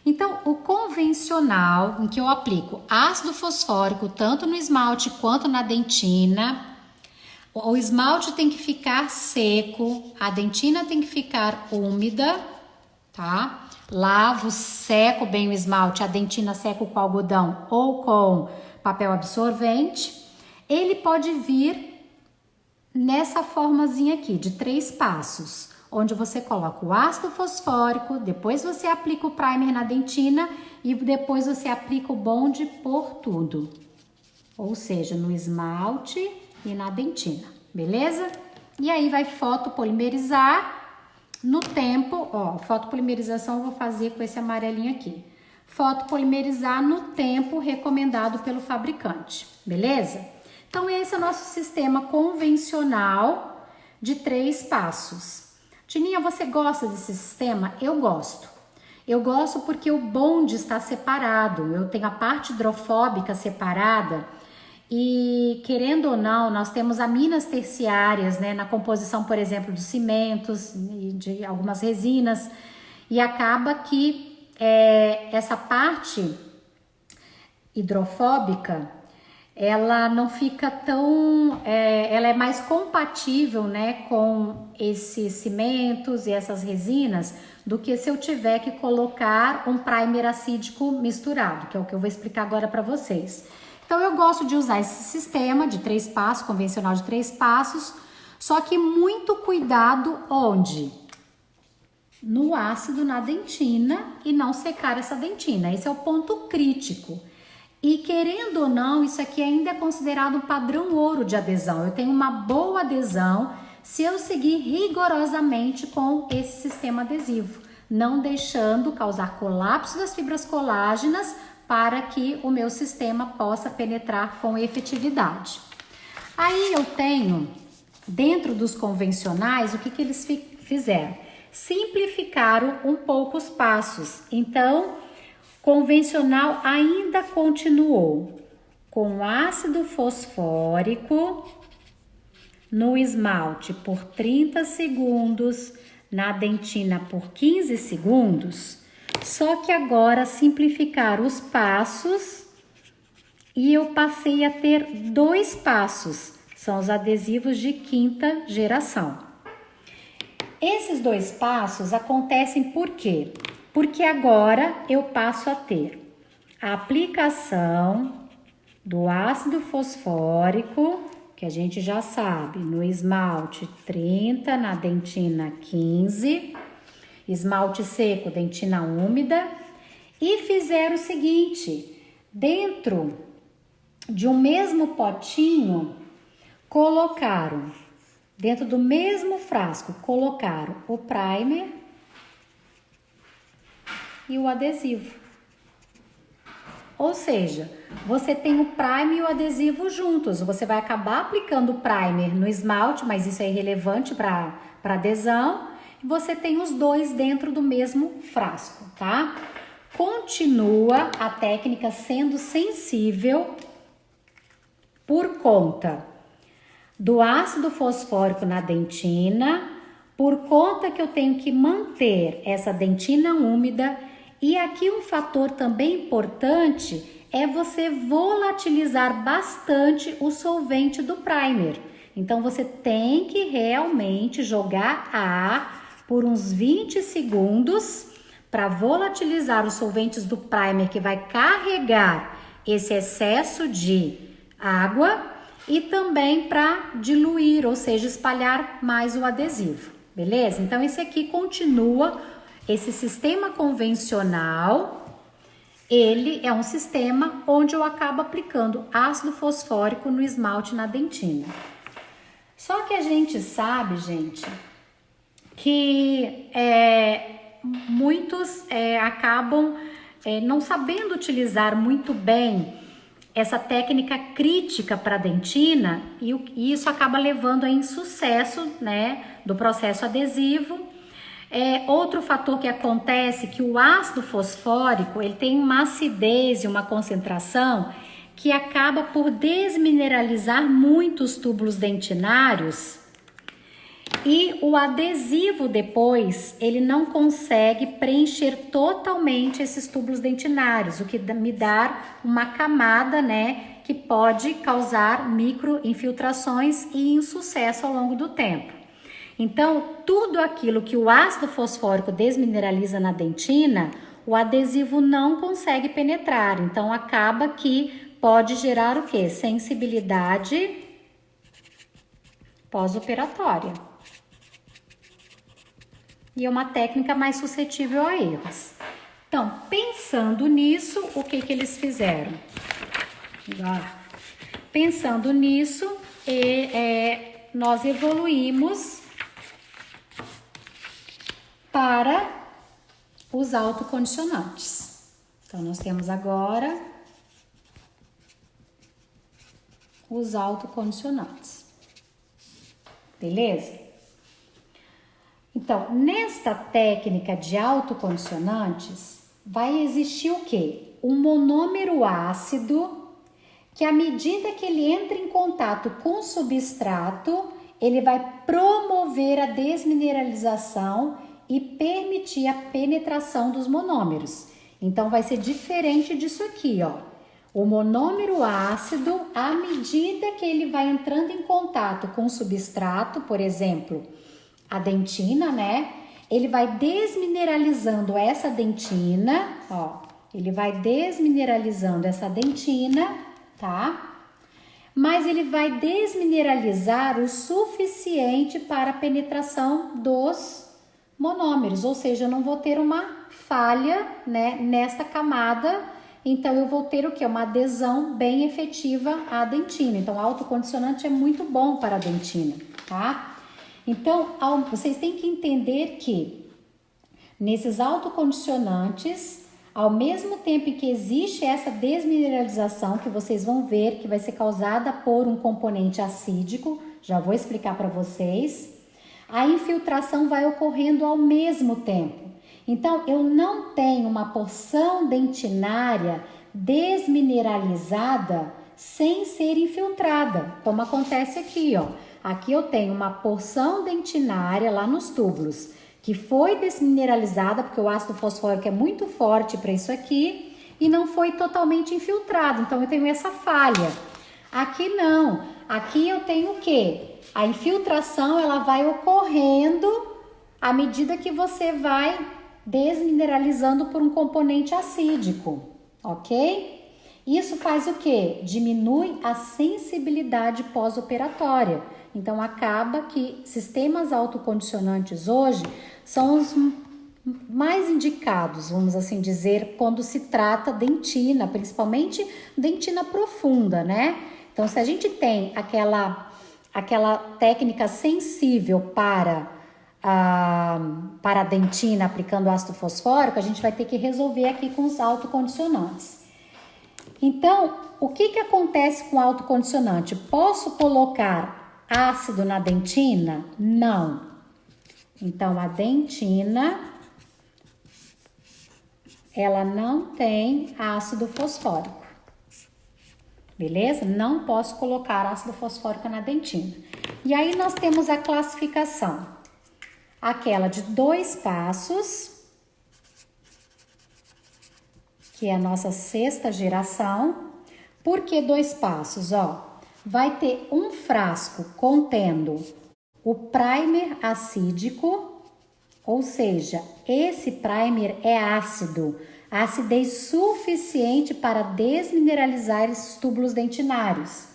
Então, o convencional, em que eu aplico ácido fosfórico tanto no esmalte quanto na dentina, o esmalte tem que ficar seco, a dentina tem que ficar úmida, tá? Lavo, seco bem o esmalte, a dentina seco com algodão ou com papel absorvente. Ele pode vir nessa formazinha aqui, de 3 passos, onde você coloca o ácido fosfórico, depois você aplica o primer na dentina e depois você aplica o bonde por tudo. Ou seja, no esmalte e na dentina, beleza? E aí vai fotopolimerizar no tempo, ó, fotopolimerização eu vou fazer com esse amarelinho aqui. Fotopolimerizar no tempo recomendado pelo fabricante, beleza? Então esse é o nosso sistema convencional de 3 passos. Tininha, você gosta desse sistema? Eu gosto. Eu gosto porque o bonde está separado. Eu tenho a parte hidrofóbica separada e, querendo ou não, nós temos aminas terciárias, né, na composição, por exemplo, dos cimentos e de algumas resinas. E acaba que essa parte hidrofóbica, ela não fica tão, ela é mais compatível, né, com esses cimentos e essas resinas do que se eu tiver que colocar um primer acídico misturado, que é o que eu vou explicar agora para vocês. Então eu gosto de usar esse sistema de 3 passos, convencional de 3 passos, só que muito cuidado onde? No ácido, na dentina, e não secar essa dentina. Esse é o ponto crítico. E querendo ou não, isso aqui ainda é considerado um padrão ouro de adesão. Eu tenho uma boa adesão se eu seguir rigorosamente com esse sistema adesivo, não deixando causar colapso das fibras colágenas para que o meu sistema possa penetrar com efetividade. Aí eu tenho, dentro dos convencionais, o que eles fizeram? Simplificaram um pouco os passos. Então, convencional ainda continuou com ácido fosfórico no esmalte por 30 segundos, na dentina por 15 segundos, só que agora simplificaram os passos e eu passei a ter 2 passos, são os adesivos de 5ª geração. Esses 2 passos acontecem por quê? Porque agora eu passo a ter a aplicação do ácido fosfórico, que a gente já sabe, no esmalte 30, na dentina 15, esmalte seco, dentina úmida, e fizeram o seguinte, dentro de um mesmo potinho, colocaram, dentro do mesmo frasco, colocaram o primer e o adesivo. Ou seja, você tem o primer e o adesivo juntos. Você vai acabar aplicando o primer no esmalte, mas isso é irrelevante para adesão. E você tem os 2 dentro do mesmo frasco, tá? Continua a técnica sendo sensível por conta do ácido fosfórico na dentina, por conta que eu tenho que manter essa dentina úmida. E aqui um fator também importante é você volatilizar bastante o solvente do primer. Então você tem que realmente jogar ar por uns 20 segundos para volatilizar os solventes do primer, que vai carregar esse excesso de água, e também para diluir, ou seja, espalhar mais o adesivo, beleza? Então esse aqui continua. Esse sistema convencional, ele é um sistema onde eu acabo aplicando ácido fosfórico no esmalte, na dentina. Só que a gente sabe, gente, que muitos acabam não sabendo utilizar muito bem essa técnica crítica para a dentina, e isso acaba levando a insucesso, né, do processo adesivo. Outro fator que acontece é que o ácido fosfórico ele tem uma acidez e uma concentração que acaba por desmineralizar muito os túbulos dentinários, e o adesivo depois ele não consegue preencher totalmente esses túbulos dentinários, o que me dá uma camada, né, que pode causar microinfiltrações e insucesso ao longo do tempo. Então, tudo aquilo que o ácido fosfórico desmineraliza na dentina, o adesivo não consegue penetrar. Então, acaba que pode gerar o quê? Sensibilidade pós-operatória. E é uma técnica mais suscetível a erros. Então, pensando nisso, o que eles fizeram? Pensando nisso, nós evoluímos para os autocondicionantes. Então, nós temos agora os autocondicionantes. Beleza? Então, nesta técnica de autocondicionantes, vai existir o quê? Um monômero ácido que, à medida que ele entra em contato com o substrato, ele vai promover a desmineralização e permitir a penetração dos monômeros. Então, vai ser diferente disso aqui, ó. O monômero ácido, à medida que ele vai entrando em contato com o substrato, por exemplo, a dentina, né? Ele vai desmineralizando essa dentina, ó. Ele vai desmineralizando essa dentina tá? Mas ele vai desmineralizar o suficiente para a penetração dos monômeros, ou seja, eu não vou ter uma falha, né, nesta camada, então eu vou ter o que? Uma adesão bem efetiva à dentina. Então, o autocondicionante é muito bom para a dentina, tá? Então, vocês têm que entender que nesses autocondicionantes, ao mesmo tempo que existe essa desmineralização, que vocês vão ver que vai ser causada por um componente acídico, já vou explicar para vocês, a infiltração vai ocorrendo ao mesmo tempo. Então, eu não tenho uma porção dentinária desmineralizada sem ser infiltrada, como acontece aqui, ó. Aqui eu tenho uma porção dentinária lá nos túbulos, que foi desmineralizada, porque o ácido fosfórico é muito forte para isso aqui, e não foi totalmente infiltrado, então eu tenho essa falha. Aqui não, aqui eu tenho o quê? A infiltração, ela vai ocorrendo à medida que você vai desmineralizando por um componente acídico, ok? Isso faz o quê? Diminui a sensibilidade pós-operatória. Então, acaba que sistemas autocondicionantes hoje são os mais indicados, vamos assim dizer, quando se trata dentina, principalmente dentina profunda, né? Então, se a gente tem aquela técnica sensível para a dentina aplicando ácido fosfórico, a gente vai ter que resolver aqui com os autocondicionantes. Então, o que acontece com o autocondicionante? Posso colocar ácido na dentina? Não. Então, a dentina, ela não tem ácido fosfórico. Beleza? Não posso colocar ácido fosfórico na dentina. E aí, nós temos a classificação. Aquela de 2 passos, que é a nossa 6ª geração. Por que 2 passos? Ó, vai ter um frasco contendo o primer acídico, ou seja, esse primer é ácido, acidez suficiente para desmineralizar esses túbulos dentinários.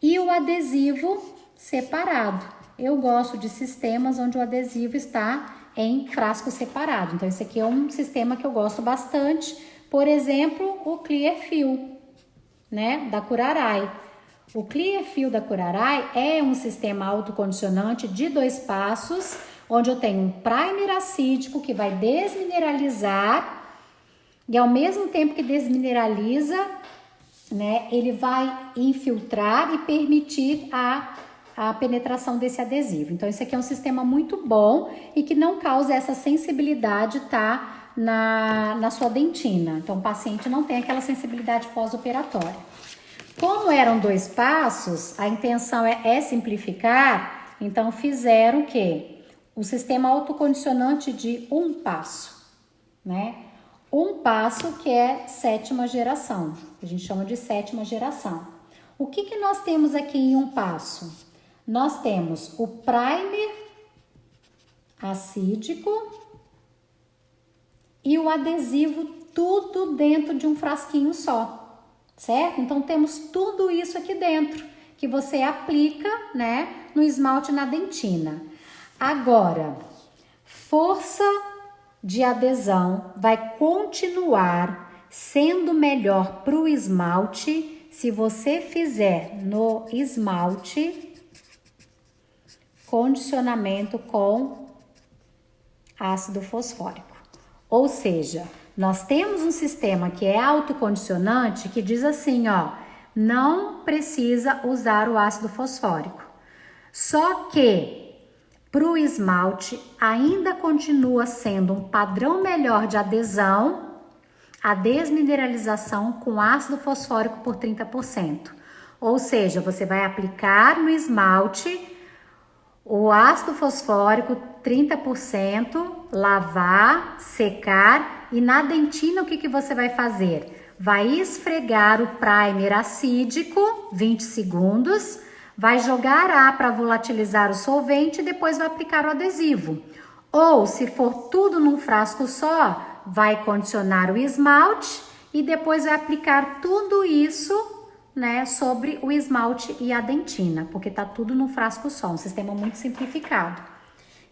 E o adesivo separado. Eu gosto de sistemas onde o adesivo está em frasco separado. Então, esse aqui é um sistema que eu gosto bastante. Por exemplo, o Clearfill, né, da Curaray. O Clearfill da Curaray é um sistema autocondicionante de 2 passos, onde eu tenho um primer acídico que vai desmineralizar e ao mesmo tempo que desmineraliza, né, ele vai infiltrar e permitir a penetração desse adesivo. Então, esse aqui é um sistema muito bom e que não causa essa sensibilidade, tá, na sua dentina. Então, o paciente não tem aquela sensibilidade pós-operatória. Como eram 2 passos, a intenção é simplificar, então fizeram o quê? O sistema autocondicionante de 1 passo, né? 1 passo que é 7ª geração, a gente chama de 7ª geração. O que nós temos aqui em 1 passo? Nós temos o primer acídico e o adesivo, tudo dentro de um frasquinho só. Certo? Então, temos tudo isso aqui dentro, que você aplica, né, no esmalte na dentina. Agora, força de adesão vai continuar sendo melhor para o esmalte se você fizer no esmalte condicionamento com ácido fosfórico. Ou seja, nós temos um sistema que é autocondicionante que diz assim, ó, não precisa usar o ácido fosfórico. Só que para o esmalte ainda continua sendo um padrão melhor de adesão a desmineralização com ácido fosfórico por 30%. Ou seja, você vai aplicar no esmalte o ácido fosfórico 30%, lavar, secar e na dentina o que você vai fazer? Vai esfregar o primer acídico 20 segundos, vai jogar ar para volatilizar o solvente e depois vai aplicar o adesivo. Ou se for tudo num frasco só, vai condicionar o esmalte e depois vai aplicar tudo isso né, sobre o esmalte e a dentina, porque tá tudo num frasco só, um sistema muito simplificado.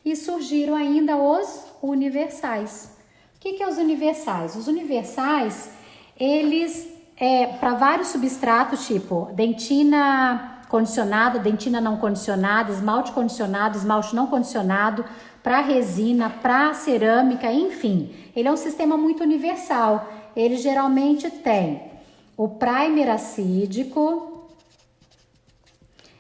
E surgiram ainda os universais. O que é os universais? Os universais, eles, para vários substratos, tipo dentina condicionada, dentina não condicionada, esmalte não condicionado, para resina, para cerâmica, enfim. Ele é um sistema muito universal. Ele geralmente tem o primer acídico,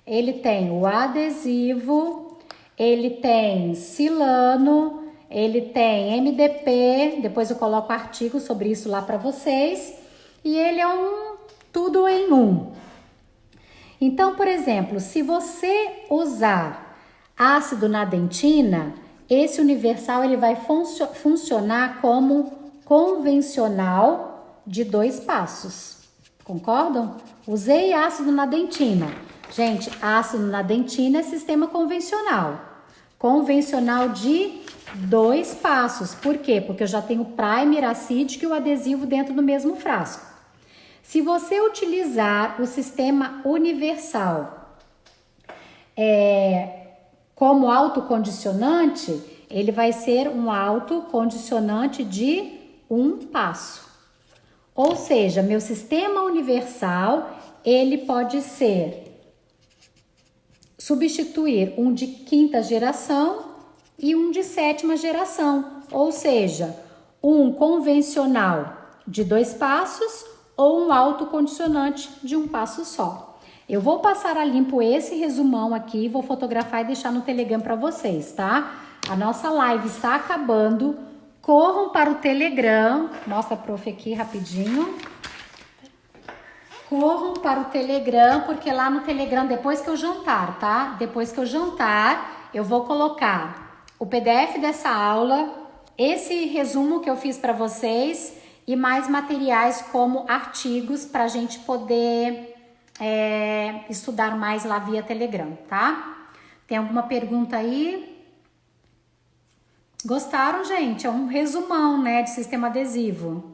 ele tem o adesivo, ele tem silano, ele tem MDP, depois eu coloco artigo sobre isso lá para vocês, e ele é um tudo em um. Então, por exemplo, se você usar ácido na dentina, esse universal ele vai funcionar como convencional de 2 passos. Concordam? Usei ácido na dentina. Gente, ácido na dentina é sistema convencional. Convencional de 2 passos. Por quê? Porque eu já tenho o primer acídico e o adesivo dentro do mesmo frasco. Se você utilizar o sistema universal como autocondicionante, ele vai ser um autocondicionante de 1 passo. Ou seja, meu sistema universal, ele pode substituir um de 5ª geração e um de 7ª geração. Ou seja, um convencional de 2 passos ou um autocondicionante de 1 passo só. Eu vou passar a limpo esse resumão aqui, vou fotografar e deixar no Telegram para vocês, tá? A nossa live está acabando. Corram para o Telegram. Mostra a prof aqui rapidinho. Corram para o Telegram, porque lá no Telegram, depois que eu jantar, tá? Depois que eu jantar, eu vou colocar o PDF dessa aula, esse resumo que eu fiz para vocês e mais materiais como artigos para a gente poder estudar mais lá via Telegram, tá? Tem alguma pergunta aí? Gostaram, gente? É um resumão, né, de sistema adesivo.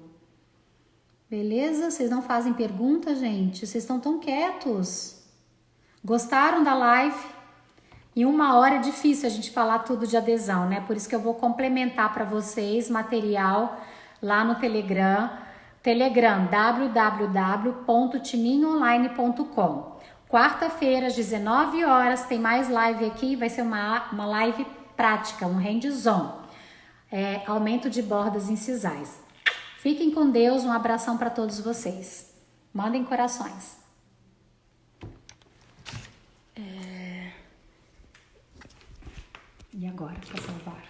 Beleza? Vocês não fazem pergunta, gente? Vocês estão tão quietos. Gostaram da live? Em 1 hora é difícil a gente falar tudo de adesão, né? Por isso que eu vou complementar para vocês material lá no Telegram. Telegram, www.tininhoonline.com. Quarta-feira, às 19 horas, tem mais live aqui. Vai ser uma live prática, um hands-on. Aumento de bordas incisais. Fiquem com Deus, um abração para todos vocês. Mandem corações. E agora, para salvar?